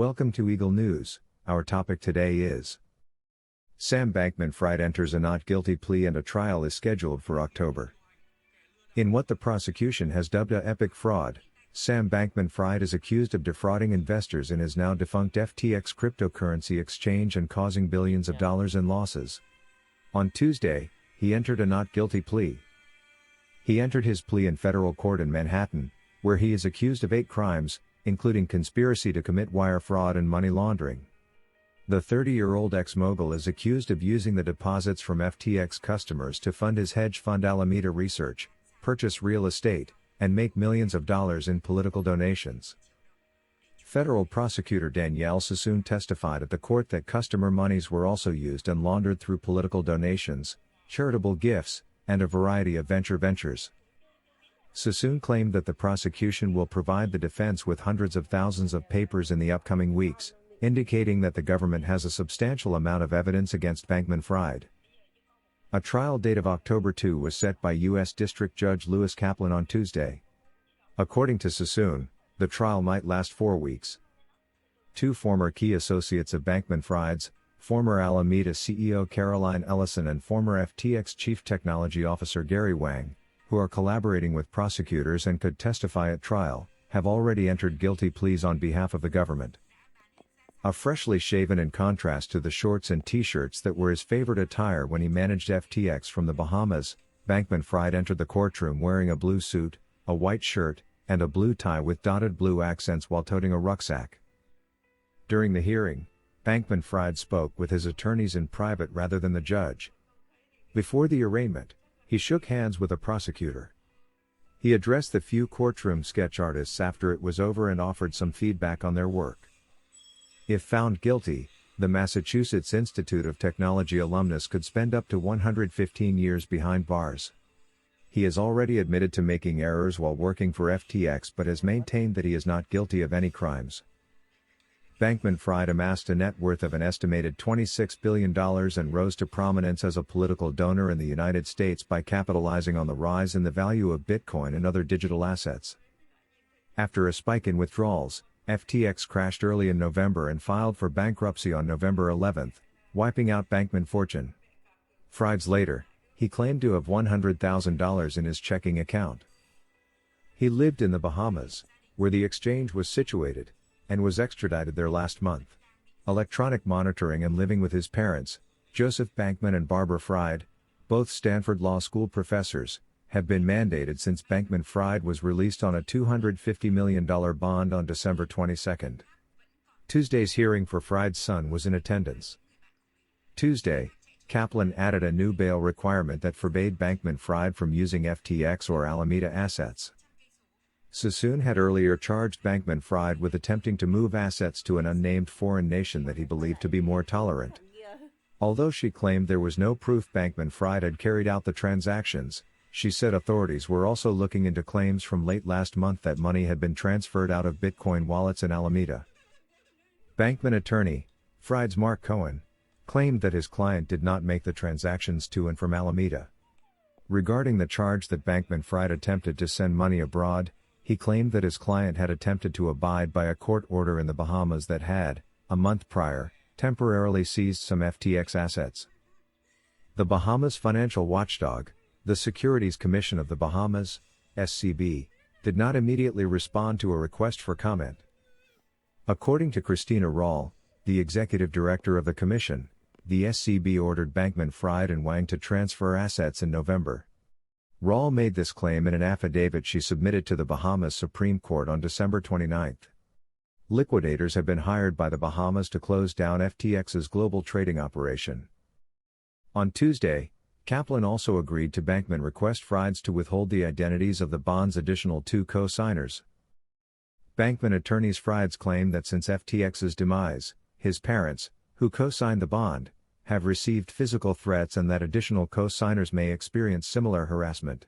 Welcome to Eagle News. Our topic today is Sam Bankman-Fried enters a not guilty plea and a trial is scheduled for October. In what the prosecution has dubbed a epic fraud, Sam Bankman-Fried is accused of defrauding investors in his now-defunct FTX cryptocurrency exchange and causing billions of dollars in losses. On Tuesday, he entered a not guilty plea. He entered his plea in federal court in Manhattan, where he is accused of 8 crimes, including conspiracy to commit wire fraud and money laundering. The 30-year-old ex-mogul is accused of using the deposits from FTX customers to fund his hedge fund Alameda Research, purchase real estate, and make millions of dollars in political donations. Federal prosecutor Danielle Sassoon testified at the court that customer monies were also used and laundered through political donations, charitable gifts, and a variety of ventures. Sassoon claimed that the prosecution will provide the defense with hundreds of thousands of papers in the upcoming weeks, indicating that the government has a substantial amount of evidence against Bankman-Fried. A trial date of October 2 was set by U.S. District Judge Lewis Kaplan on Tuesday. According to Sassoon, the trial might last 4 weeks. 2 former key associates of Bankman-Fried's, former Alameda CEO Caroline Ellison and former FTX Chief Technology Officer Gary Wang, who are collaborating with prosecutors and could testify at trial, have already entered guilty pleas on behalf of the government. A freshly shaven in contrast to the shorts and t-shirts that were his favorite attire when he managed FTX from the Bahamas, Bankman-Fried entered the courtroom wearing a blue suit, a white shirt, and a blue tie with dotted blue accents while toting a rucksack. During the hearing, Bankman-Fried spoke with his attorneys in private rather than the judge. Before the arraignment, he shook hands with a prosecutor. He addressed the few courtroom sketch artists after it was over and offered some feedback on their work. If found guilty, the Massachusetts Institute of Technology alumnus could spend up to 115 years behind bars. He has already admitted to making errors while working for FTX but has maintained that he is not guilty of any crimes. Bankman-Fried amassed a net worth of an estimated $26 billion and rose to prominence as a political donor in the United States by capitalizing on the rise in the value of Bitcoin and other digital assets. After a spike in withdrawals, FTX crashed early in November and filed for bankruptcy on November 11, wiping out Bankman fortune. Fried's later, he claimed to have $100,000 in his checking account. He lived in the Bahamas, where the exchange was situated, and was extradited there last month. Electronic monitoring and living with his parents, Joseph Bankman and Barbara Fried, both Stanford Law School professors, have been mandated since Bankman-Fried was released on a $250 million bond on December 22. Tuesday's hearing for Fried's son was in attendance. Tuesday, Kaplan added a new bail requirement that forbade Bankman-Fried from using FTX or Alameda assets. Sassoon had earlier charged Bankman-Fried with attempting to move assets to an unnamed foreign nation that he believed to be more tolerant. Although she claimed there was no proof Bankman-Fried had carried out the transactions, she said authorities were also looking into claims from late last month that money had been transferred out of Bitcoin wallets in Alameda. Bankman attorney, Fried's Mark Cohen, claimed that his client did not make the transactions to and from Alameda. Regarding the charge that Bankman-Fried attempted to send money abroad, he claimed that his client had attempted to abide by a court order in the Bahamas that had, a month prior, temporarily seized some FTX assets. The Bahamas financial watchdog, the Securities Commission of the Bahamas, SCB, did not immediately respond to a request for comment. According to Christina Rawl, the executive director of the commission, the SCB ordered Bankman-Fried and Wang to transfer assets in November. Rawl made this claim in an affidavit she submitted to the Bahamas Supreme Court on December 29. Liquidators have been hired by the Bahamas to close down FTX's global trading operation. On Tuesday, Kaplan also agreed to Bankman request Fried's to withhold the identities of the bond's additional 2 co-signers. Bankman attorneys Fried's claim that since FTX's demise, his parents, who co-signed the bond, have received physical threats and that additional co-signers may experience similar harassment.